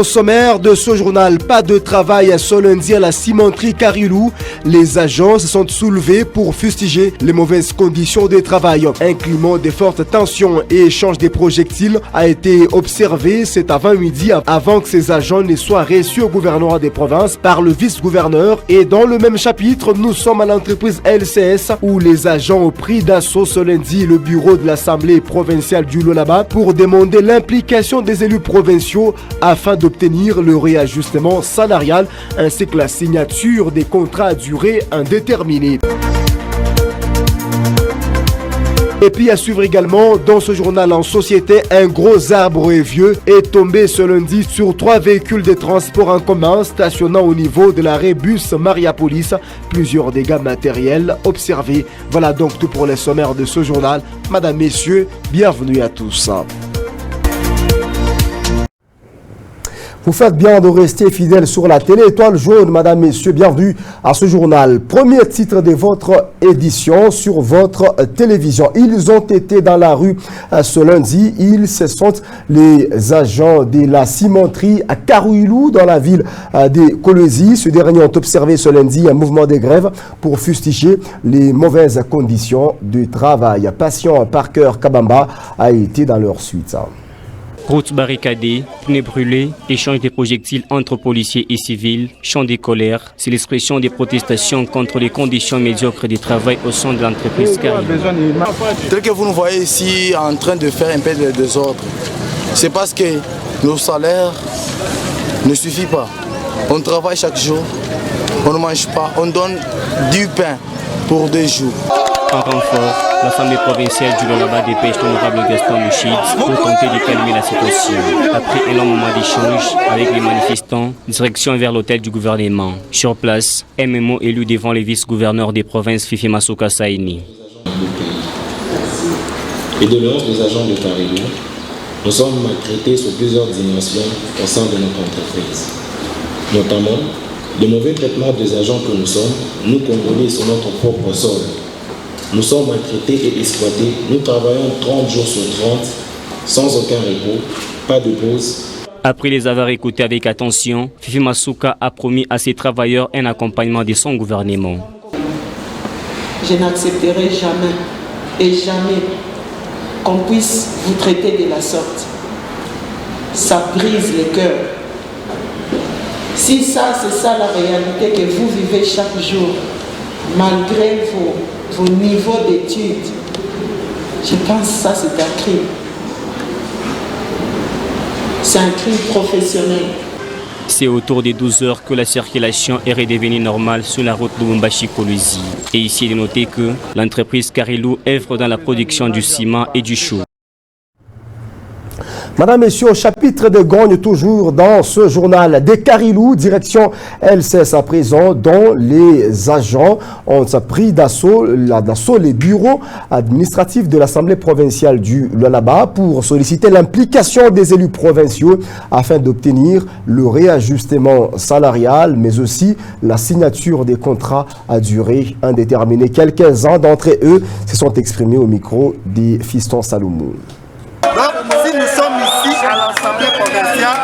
Au sommaire de ce journal, pas de travail ce lundi à la cimenterie Karilou. Les agents se sont soulevés pour fustiger les mauvaises conditions de travail. Un climat de fortes tensions et échange des projectiles a été observé cet avant-midi avant que ces agents ne soient reçus au gouvernorat des provinces par le vice-gouverneur. Et dans le même chapitre, nous sommes à l'entreprise LCS où les agents ont pris d'assaut ce lundi le bureau de l'Assemblée provinciale du Lualaba pour demander l'implication des élus provinciaux afin d'obtenir le réajustement salarial ainsi que la signature des contrats à durée indéterminée. Et puis à suivre également dans ce journal en société, un gros arbre vieux est tombé ce lundi sur 3 véhicules de transport en commun stationnant au niveau de l'arrêt bus Mariapolis. Plusieurs dégâts matériels observés. Voilà donc tout pour les sommaires de ce journal. Madame, messieurs, bienvenue à tous. Vous faites bien de rester fidèles sur la télé Étoile Jaune, mesdames, messieurs, bienvenue à ce journal. Premier titre de votre édition sur votre télévision. Ils ont été dans la rue ce lundi. Ce sont les agents de la cimenterie à Karilou dans la ville de Kolwezi. Ce dernier ont observé ce lundi un mouvement de grève pour fustiger les mauvaises conditions de travail. Patient Parker Kabamba a été dans leur suite. Routes barricadées, pneus brûlés, échange des projectiles entre policiers et civils, chants de colère, c'est l'expression des protestations contre les conditions médiocres de travail au sein de l'entreprise Karilou. Tel que vous nous voyez ici en train de faire un peu de désordre, c'est parce que nos salaires ne suffisent pas. On travaille chaque jour, on ne mange pas, on donne du pain pour 2 jours. En renfort, l'Assemblée provinciale du Lualaba dépêche l'honorable Gaston Mouchid pour tenter de calmer la situation. Après un long moment d'échange avec les manifestants, direction vers l'hôtel du gouvernement. Sur place, MMO élu devant les vice-gouverneurs des provinces Fifi Masuka Saini. Et de l'ordre des agents de Karilou, nous sommes maltraités sur plusieurs dimensions au sein de notre entreprise. Notamment, le mauvais traitement des agents que nous sommes, nous Congolais sur notre propre sol. Nous sommes maltraités et exploités. Nous travaillons 30 jours sur 30, sans aucun repos, pas de pause. Après les avoir écoutés avec attention, Fifi Masuka a promis à ses travailleurs un accompagnement de son gouvernement. Je n'accepterai jamais et jamais qu'on puisse vous traiter de la sorte. Ça brise le cœur. Si ça, c'est ça la réalité que vous vivez chaque jour, malgré vos niveaux d'études, je pense que ça c'est un crime. C'est un crime professionnel. C'est autour des 12 heures que la circulation est redevenue normale sur la route Lubumbashi-Kolwezi. Et ici, il est noté que l'entreprise Karilou œuvre dans la production du ciment et du chou. Madame, Messieurs, au chapitre de Gogne, toujours dans ce journal des Karilou, direction LCS à présent, dont les agents ont pris d'assaut les bureaux administratifs de l'Assemblée provinciale du Lualaba pour solliciter l'implication des élus provinciaux afin d'obtenir le réajustement salarial, mais aussi la signature des contrats à durée indéterminée. Quelques-uns d'entre eux se sont exprimés au micro des Fiston Salomon. Donc, si nous sommes ici à l'Assemblée provinciale,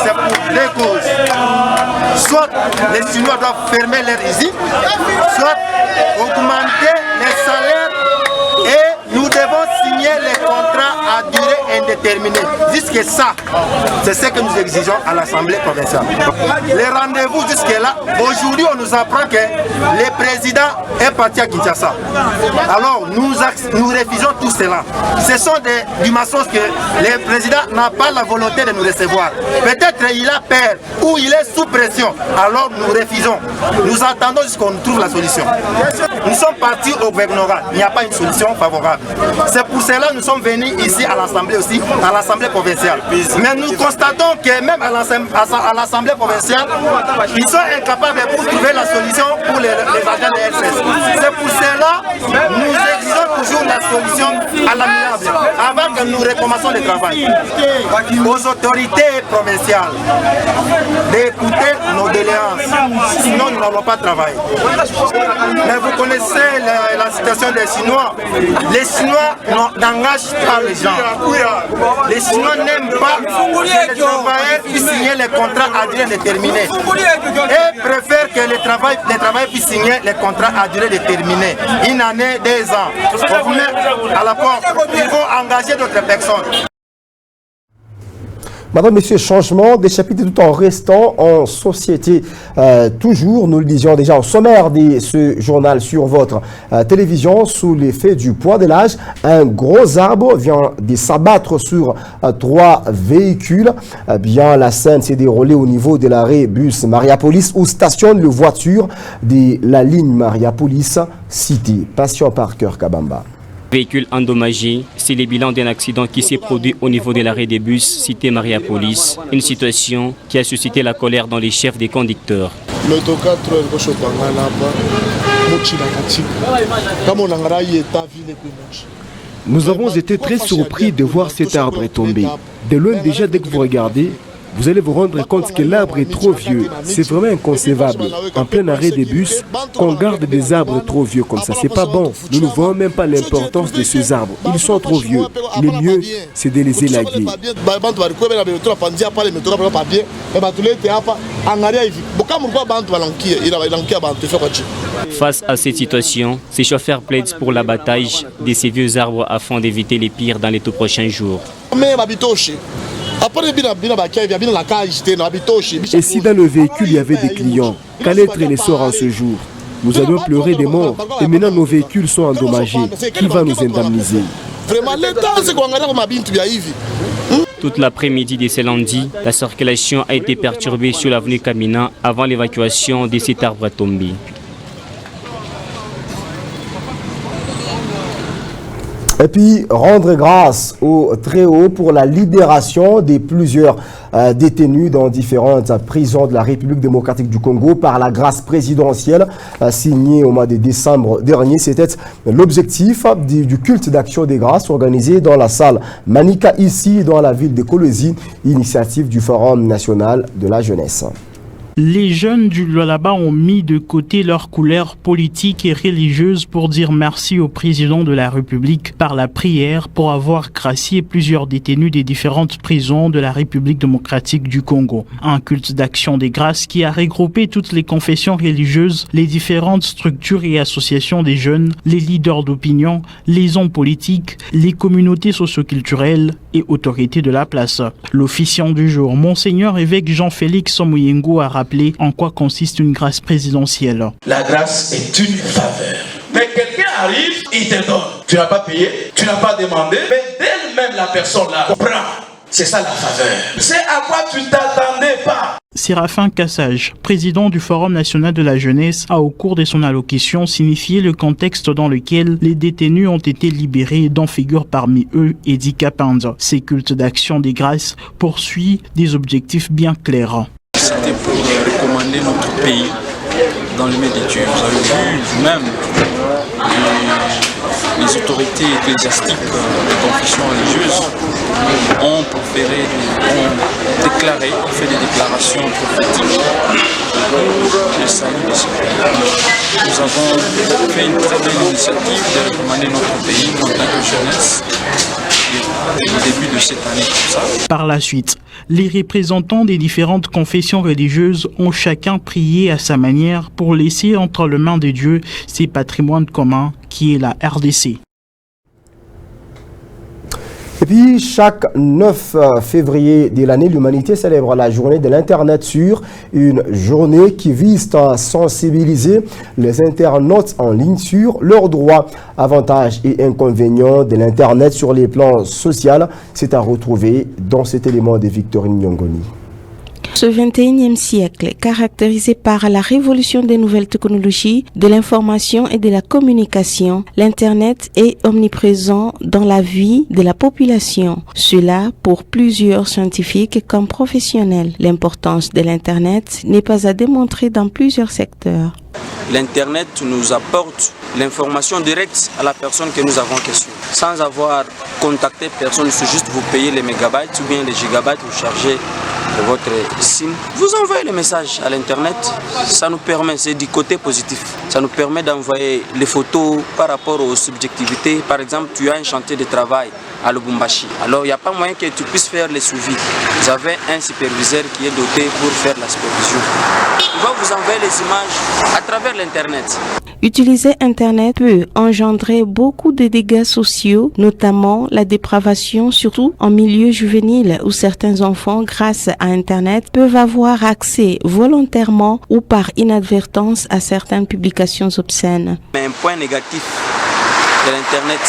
c'est pour 2 causes. Soit les Chinois doivent fermer leurs usines, soit augmenter les salaires et nous devons signer les contrats à durée indéterminée. Jusque ça, c'est ce que nous exigeons à l'Assemblée provinciale. Les rendez-vous jusque-là, aujourd'hui on nous apprend que le président est parti à Kinshasa. Alors nous refusons tout cela. Ce sont du mensonge que le président n'a pas la volonté de nous recevoir. Peut-être il a peur ou il est sous pression. Alors nous refusons. Nous attendons jusqu'à ce qu'on trouve la solution. Nous sommes partis au gouvernorat. Il n'y a pas une solution favorable. C'est pour cela que nous sommes venus ici à l'Assemblée aussi, à l'Assemblée provinciale. Mais nous constatons que même à l'Assemblée provinciale, ils sont incapables de trouver la solution pour les agents de LCS. C'est pour cela que nous exigeons toujours la solution à l'amiable avant que nous recommencions le travail. Aux autorités provinciales d'écouter nos doléances, sinon nous n'allons pas travailler. Mais vous connaissez la situation des Chinois. Les Chinois n'engagent pas les gens. Les Chinois n'aiment pas que les travailleurs puissent signer les contrats à durée déterminée. Et préfèrent que les travailleurs puissent signer les contrats à durée déterminée. Une année, 2 ans. On vous met à la porte. Il faut engager d'autres personnes. Madame, Monsieur, changement des chapitres tout en restant en société. Toujours, nous le disions déjà au sommaire de ce journal sur votre télévision, sous l'effet du poids de l'âge, un gros arbre vient de s'abattre sur 3 véhicules. Bien, la scène s'est déroulée au niveau de l'arrêt bus Mariapolis où stationne les voitures de la ligne Mariapolis-Cité. Patient Parker Kabamba. Véhicule endommagé, c'est le bilan d'un accident qui s'est produit au niveau de l'arrêt des bus cité Mariapolis. Une situation qui a suscité la colère dans les chefs des conducteurs. Nous avons été très surpris de voir cet arbre tomber. De loin déjà, dès que vous regardez, vous allez vous rendre compte que l'arbre est trop vieux. C'est vraiment inconcevable. En plein arrêt des bus, qu'on garde des arbres trop vieux comme ça, c'est pas bon. Nous ne voyons même pas l'importance de ces arbres. Ils sont trop vieux. Le mieux, c'est de les élaguer. Face à cette situation, ces chauffeurs plaident pour l'abattage de ces vieux arbres afin d'éviter les pires dans les tout prochains jours. Et si dans le véhicule il y avait des clients, qu'allait être les sorts en ce jour? Nous allions pleurer des morts et maintenant nos véhicules sont endommagés. Qui va nous indemniser? Toute l'après-midi de ce lundi, la circulation a été perturbée sur l'avenue Kamina avant l'évacuation de cet arbre tombé. Et puis, rendre grâce au Très-Haut pour la libération de plusieurs détenus dans différentes prisons de la République démocratique du Congo par la grâce présidentielle signée au mois de décembre dernier. C'était l'objectif du culte d'action des grâces organisé dans la salle Manika ici dans la ville de Kolwezi, initiative du Forum national de la jeunesse. Les jeunes du Lualaba ont mis de côté leurs couleurs politiques et religieuses pour dire merci au président de la République par la prière pour avoir gracié plusieurs détenus des différentes prisons de la République démocratique du Congo. Un culte d'action des grâces qui a regroupé toutes les confessions religieuses, les différentes structures et associations des jeunes, les leaders d'opinion, les hommes politiques, les communautés socioculturelles et autorités de la place. L'officiant du jour, Monseigneur évêque Jean-Félix Somoyengo, a rappelé en quoi consiste une grâce présidentielle. La grâce est une faveur. Mais quelqu'un arrive, il te donne. Tu n'as pas payé, tu n'as pas demandé, mais d'elle-même la personne là comprend. C'est ça la faveur. C'est à quoi tu t'attendais pas. Séraphin Cassage, président du Forum national de la jeunesse, a au cours de son allocution signifié le contexte dans lequel les détenus ont été libérés, dont figure parmi eux Eddie Kapanda. Ces cultes d'action des grâces poursuivent des objectifs bien clairs. C'était pour recommander notre pays dans le médiature. Vous avez vu même les autorités ecclésiastiques de confession religieuse ont proféré, ont déclaré, ont fait des déclarations prophétiques pour le salut de ce pays. Nous avons fait une très belle initiative de recommander notre pays en tant que jeunesse. Au début de cette année comme ça. Par la suite, les représentants des différentes confessions religieuses ont chacun prié à sa manière pour laisser entre les mains de Dieu ses patrimoines communs qui est la RDC. Et puis, chaque 9 février de l'année, l'humanité célèbre la journée de l'Internet sûr, une journée qui vise à sensibiliser les internautes en ligne sur leurs droits, avantages et inconvénients de l'Internet sur les plans sociaux. C'est à retrouver dans cet élément de Victorine Nyongoni. ce 21e siècle, caractérisé par la révolution des nouvelles technologies, de l'information et de la communication, l'Internet est omniprésent dans la vie de la population. Cela pour plusieurs scientifiques comme professionnels. L'importance de l'Internet n'est pas à démontrer dans plusieurs secteurs. L'Internet nous apporte l'information directe à la personne que nous avons question. Sans avoir contacté personne, il faut juste vous payer les mégabytes ou bien les gigabytes, vous chargez de votre SIM. Vous envoyez les messages à l'Internet, ça nous permet, c'est du côté positif, ça nous permet d'envoyer les photos par rapport aux subjectivités. Par exemple, tu as un chantier de travail à Lubumbashi. Alors il n'y a pas moyen que tu puisses faire les suivis. Vous avez un superviseur qui est doté pour faire la supervision. Il va vous envoyer les images à travers l'Internet. Utiliser Internet peut engendrer beaucoup de dégâts sociaux, notamment la dépravation, surtout en milieu juvénile où certains enfants, grâce à Internet, peuvent avoir accès volontairement ou par inadvertance à certaines publications obscènes. Mais un point négatif de l'Internet,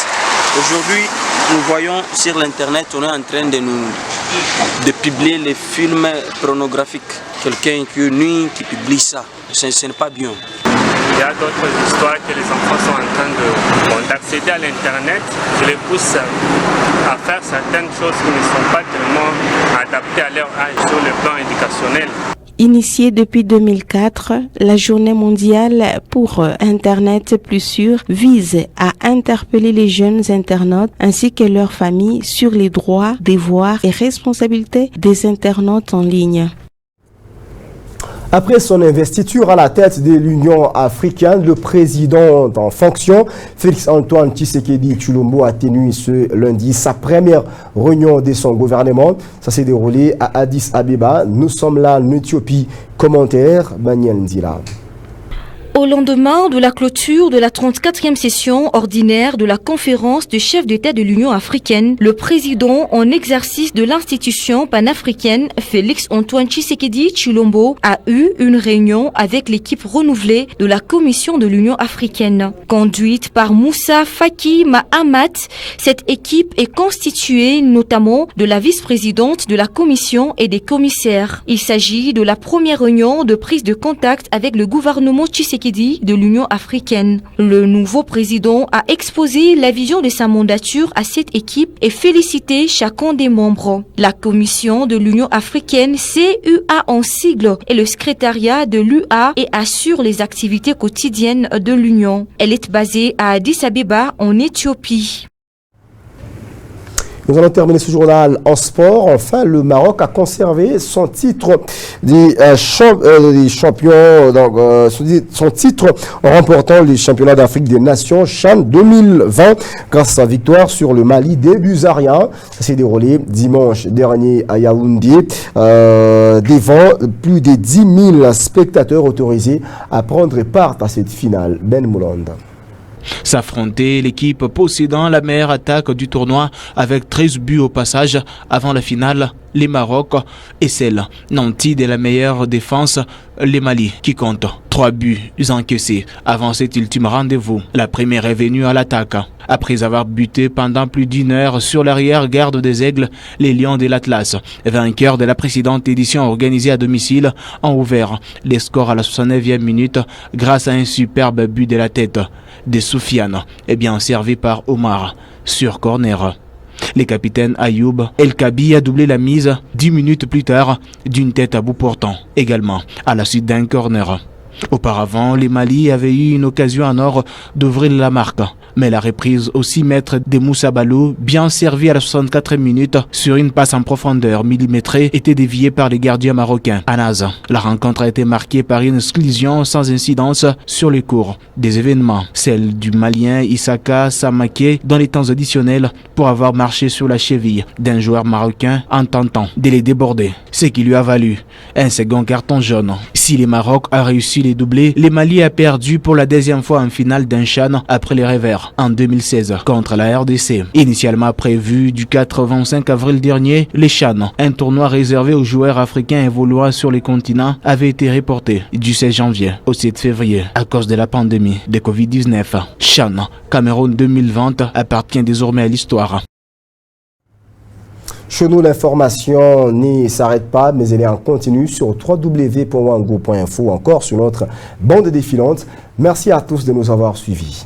aujourd'hui, nous voyons sur l'Internet, on est en train de publier les films pornographiques. Quelqu'un qui nuit, qui publie ça, ce n'est pas bien. Il y a d'autres histoires que les enfants sont en train d'accéder à l'Internet, qui les poussent à faire certaines choses qui ne sont pas tellement adaptées à leur âge sur le plan éducationnel. Initiée depuis 2004, la Journée mondiale pour Internet plus sûr vise à interpeller les jeunes internautes ainsi que leurs familles sur les droits, devoirs et responsabilités des internautes en ligne. Après son investiture à la tête de l'Union africaine, le président en fonction, Félix-Antoine Tshisekedi Tshilombo, a tenu ce lundi sa première réunion de son gouvernement. Ça s'est déroulé à Addis Abeba. Nous sommes là en Éthiopie. Commentaire, Daniel Ndila. Au lendemain de la clôture de la 34e session ordinaire de la conférence des chefs d'État de l'Union africaine, le président en exercice de l'institution panafricaine, Félix-Antoine Tshisekedi Tshilombo, a eu une réunion avec l'équipe renouvelée de la Commission de l'Union africaine. Conduite par Moussa Faki Mahamat, cette équipe est constituée notamment de la vice-présidente de la Commission et des commissaires. Il s'agit de la première réunion de prise de contact avec le gouvernement Tshisekedi de l'Union africaine. Le nouveau président a exposé la vision de sa mandature à cette équipe et félicité chacun des membres. La Commission de l'Union africaine, CUA en sigle, est le secrétariat de l'UA et assure les activités quotidiennes de l'Union. Elle est basée à Addis Abeba en Éthiopie. Nous allons terminer ce journal en sport. Enfin, le Maroc a conservé son titre des champions, son titre en remportant les championnats d'Afrique des Nations CHAN 2020 grâce à sa victoire sur le Mali des buts à rien. Ça s'est déroulé dimanche dernier à Yaoundé devant plus de 10 000 spectateurs autorisés à prendre part à cette finale. Ben Moulanda. S'affronter l'équipe possédant la meilleure attaque du tournoi avec 13 buts au passage avant la finale, les Maroc, et celle nantie de la meilleure défense, les Mali, qui compte 3 buts encaissés avant cet ultime rendez-vous. La première est venue à l'attaque. Après avoir buté pendant plus d'une heure sur l'arrière-garde des Aigles, les Lions de l'Atlas, vainqueurs de la précédente édition organisée à domicile, ont ouvert les scores à la 69e minute grâce à un superbe but de la tête de Soufiane et bien servi par Omar sur corner. Les capitaines Ayoub El Kabi a doublé la mise 10 minutes plus tard d'une tête à bout portant, également à la suite d'un corner. Auparavant, les Mali avaient eu une occasion en or d'ouvrir la marque. Mais la reprise au 6 mètres de Moussa Balou, bien servi à la 64e minute sur une passe en profondeur millimétrée, était déviée par les gardiens marocains. À Naz, la rencontre a été marquée par une exclusion sans incidence sur les cours des événements. Celle du Malien Issaka Samaké dans les temps additionnels pour avoir marché sur la cheville d'un joueur marocain en tentant de les déborder. Ce qui lui a valu un second carton jaune. Si le Maroc a réussi les doublés, le Mali a perdu pour la deuxième fois en finale d'un CHAN après les revers en 2016 contre la RDC. Initialement prévu du 4 au 25 avril dernier, les CHAN, un tournoi réservé aux joueurs africains évoluant sur les continents, avait été reporté du 16 janvier au 7 février à cause de la pandémie de Covid-19. CHAN Cameroun 2020 appartient désormais à l'histoire. Chez nous, l'information n'y s'arrête pas, mais elle est en continu sur www.wango.info, encore sur notre bande défilante. Merci à tous de nous avoir suivis.